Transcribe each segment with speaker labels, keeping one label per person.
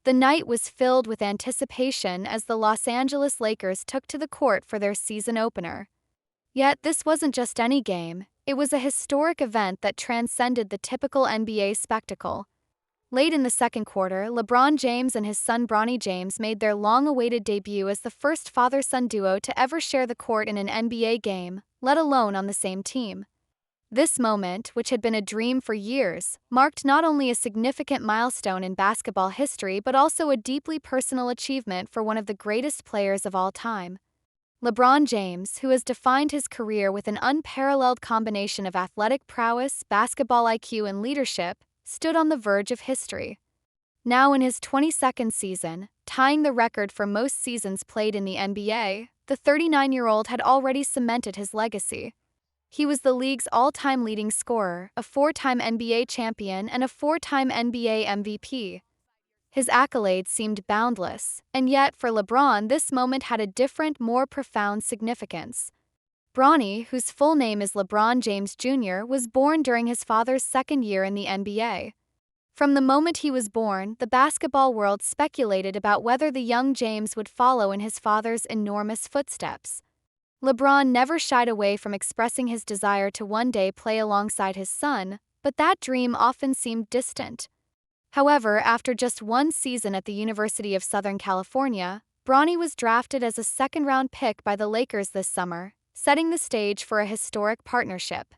Speaker 1: The night was filled with anticipation as the Los Angeles Lakers took to the court for their season opener. Yet this wasn't just any game, it was a historic event that transcended the typical NBA spectacle. Late in the second quarter, LeBron James and his son Bronny James made their long-awaited debut as the first father-son duo to ever share the court in an NBA game, let alone on the same team. This moment, which had been a dream for years, marked not only a significant milestone in basketball history but also a deeply personal achievement for one of the greatest players of all time. LeBron James, who has defined his career with an unparalleled combination of athletic prowess, basketball IQ, and leadership, stood on the verge of history. Now in his 22nd season, tying the record for most seasons played in the NBA, the 39-year-old had already cemented his legacy. He was the league's all-time leading scorer, a four-time NBA champion, and a four-time NBA MVP. His accolades seemed boundless, and yet for LeBron this moment had a different, more profound significance. Bronny, whose full name is LeBron James Jr., was born during his father's second year in the NBA. From the moment he was born, the basketball world speculated about whether the young James would follow in his father's enormous footsteps. LeBron never shied away from expressing his desire to one day play alongside his son, but that dream often seemed distant. However, after just one season at the University of Southern California, Bronny was drafted as a second-round pick by the Lakers this summer, setting the stage for a historic partnership.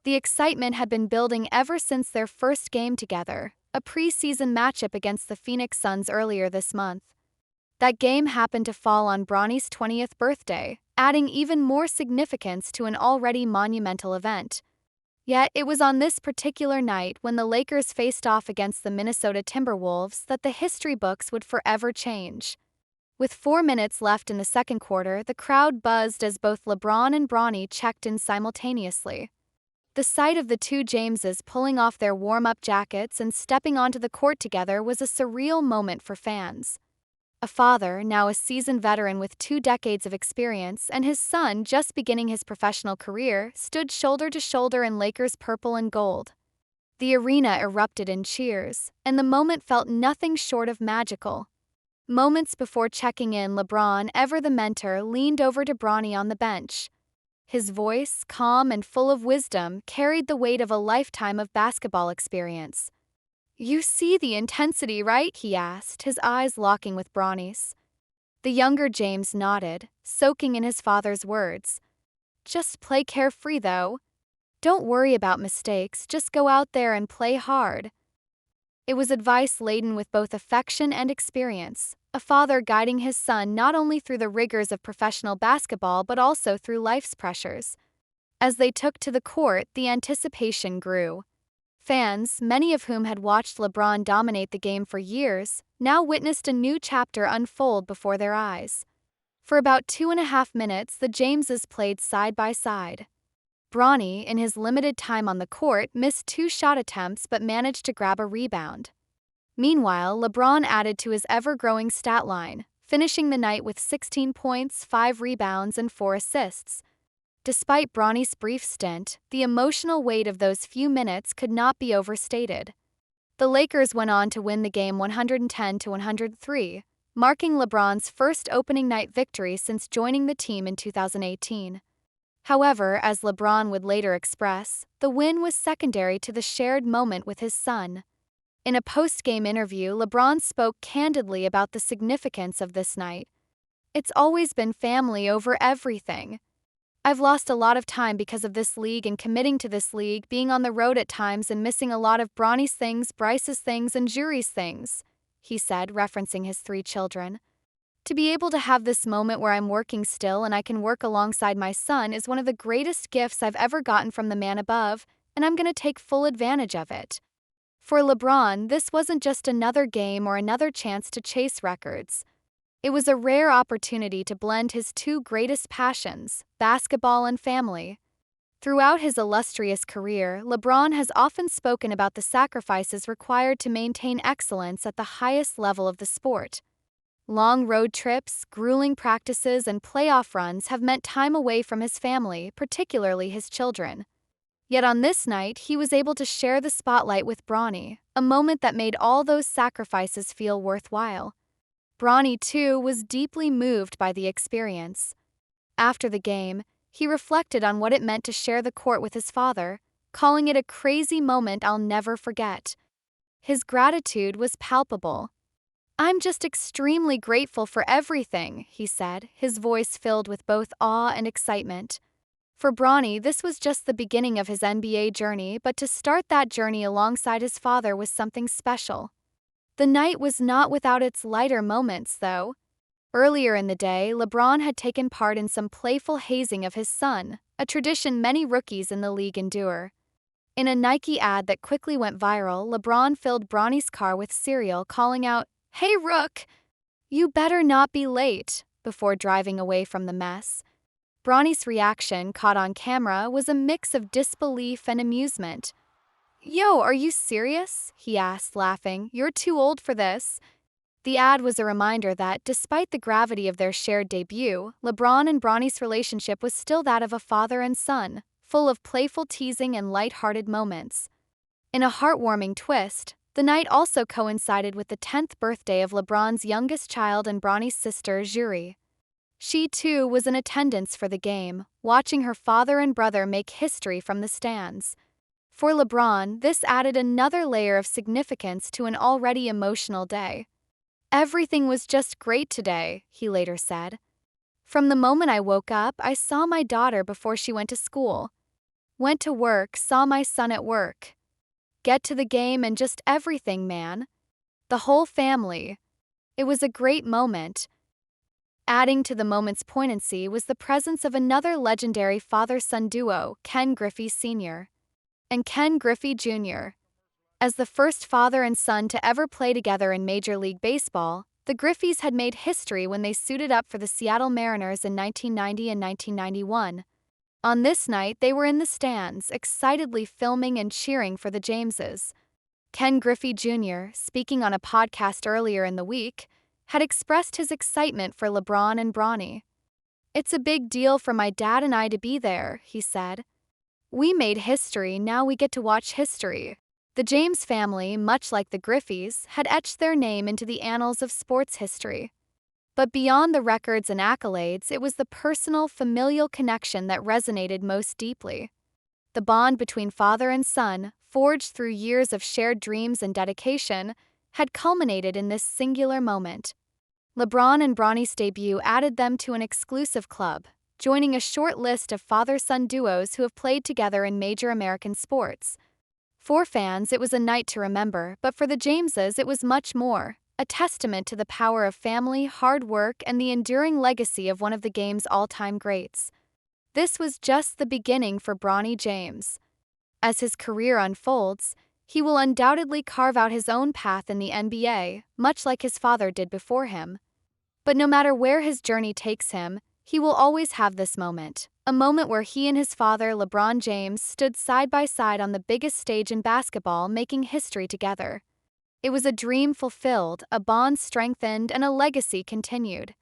Speaker 1: The excitement had been building ever since their first game together, a preseason matchup against the Phoenix Suns earlier this month. That game happened to fall on Bronny's 20th birthday, adding even more significance to an already monumental event. Yet it was on this particular night when the Lakers faced off against the Minnesota Timberwolves that the history books would forever change. With 4 minutes left in the second quarter, the crowd buzzed as both LeBron and Bronny checked in simultaneously. The sight of the two Jameses pulling off their warm-up jackets and stepping onto the court together was a surreal moment for fans. A father, now a seasoned veteran with 2 decades of experience, and his son, just beginning his professional career, stood shoulder to shoulder in Lakers purple and gold. The arena erupted in cheers, and the moment felt nothing short of magical. Moments before checking in, LeBron, ever the mentor, leaned over to Bronny on the bench. His voice, calm and full of wisdom, carried the weight of a lifetime of basketball experience. "You see the intensity, right?" he asked, his eyes locking with Bronny's. The younger James nodded, soaking in his father's words. "Just play carefree, though. Don't worry about mistakes, just go out there and play hard." It was advice laden with both affection and experience, a father guiding his son not only through the rigors of professional basketball but also through life's pressures. As they took to the court, the anticipation grew. Fans, many of whom had watched LeBron dominate the game for years, now witnessed a new chapter unfold before their eyes. For about 2.5 minutes, the Jameses played side by side. Bronny, in his limited time on the court, missed 2 shot attempts but managed to grab a rebound. Meanwhile, LeBron added to his ever-growing stat line, finishing the night with 16 points, 5 rebounds, and 4 assists. Despite Bronny's brief stint, the emotional weight of those few minutes could not be overstated. The Lakers went on to win the game 110-103, marking LeBron's first opening night victory since joining the team in 2018. However, as LeBron would later express, the win was secondary to the shared moment with his son. In a post-game interview, LeBron spoke candidly about the significance of this night. "It's always been family over everything. I've lost a lot of time because of this league and committing to this league, being on the road at times and missing a lot of Bronny's things, Bryce's things, and Jury's things," he said, referencing his 3 children. "To be able to have this moment where I'm working still and I can work alongside my son is one of the greatest gifts I've ever gotten from the man above, and I'm going to take full advantage of it." For LeBron, this wasn't just another game or another chance to chase records. It was a rare opportunity to blend his 2 greatest passions, basketball and family. Throughout his illustrious career, LeBron has often spoken about the sacrifices required to maintain excellence at the highest level of the sport. Long road trips, grueling practices, and playoff runs have meant time away from his family, particularly his children. Yet on this night, he was able to share the spotlight with Bronny, a moment that made all those sacrifices feel worthwhile. Bronny, too, was deeply moved by the experience. After the game, he reflected on what it meant to share the court with his father, calling it a crazy moment I'll never forget. His gratitude was palpable. "I'm just extremely grateful for everything," he said, his voice filled with both awe and excitement. For Bronny, this was just the beginning of his NBA journey, but to start that journey alongside his father was something special. The night was not without its lighter moments, though. Earlier in the day, LeBron had taken part in some playful hazing of his son, a tradition many rookies in the league endure. In a Nike ad that quickly went viral, LeBron filled Bronny's car with cereal, calling out, "Hey, Rook! You better not be late," before driving away from the mess. Bronny's reaction, caught on camera, was a mix of disbelief and amusement. "Yo, are you serious?" he asked, laughing. "You're too old for this." The ad was a reminder that, despite the gravity of their shared debut, LeBron and Bronny's relationship was still that of a father and son, full of playful teasing and light-hearted moments. In a heartwarming twist, the night also coincided with the 10th birthday of LeBron's youngest child and Bronny's sister, Juri. She, too, was in attendance for the game, watching her father and brother make history from the stands. For LeBron, this added another layer of significance to an already emotional day. "Everything was just great today," he later said. "From the moment I woke up, I saw my daughter before she went to school. Went to work, saw my son at work. Get to the game and just everything, man. The whole family. It was a great moment." Adding to the moment's poignancy was the presence of another legendary father-son duo, Ken Griffey Sr. and Ken Griffey Jr. As the first father and son to ever play together in Major League Baseball, the Griffeys had made history when they suited up for the Seattle Mariners in 1990 and 1991. On this night, they were in the stands, excitedly filming and cheering for the Jameses. Ken Griffey Jr., speaking on a podcast earlier in the week, had expressed his excitement for LeBron and Bronny. "It's a big deal for my dad and I to be there," he said. "We made history, now we get to watch history." The James family, much like the Griffeys, had etched their name into the annals of sports history. But beyond the records and accolades, it was the personal, familial connection that resonated most deeply. The bond between father and son, forged through years of shared dreams and dedication, had culminated in this singular moment. LeBron and Bronny's debut added them to an exclusive club, joining a short list of father-son duos who have played together in major American sports. For fans, it was a night to remember, but for the Jameses, it was much more, a testament to the power of family, hard work, and the enduring legacy of one of the game's all-time greats. This was just the beginning for Bronny James. As his career unfolds, he will undoubtedly carve out his own path in the NBA, much like his father did before him. But no matter where his journey takes him, he will always have this moment, a moment where he and his father, LeBron James, stood side by side on the biggest stage in basketball, making history together. It was a dream fulfilled, a bond strengthened, and a legacy continued.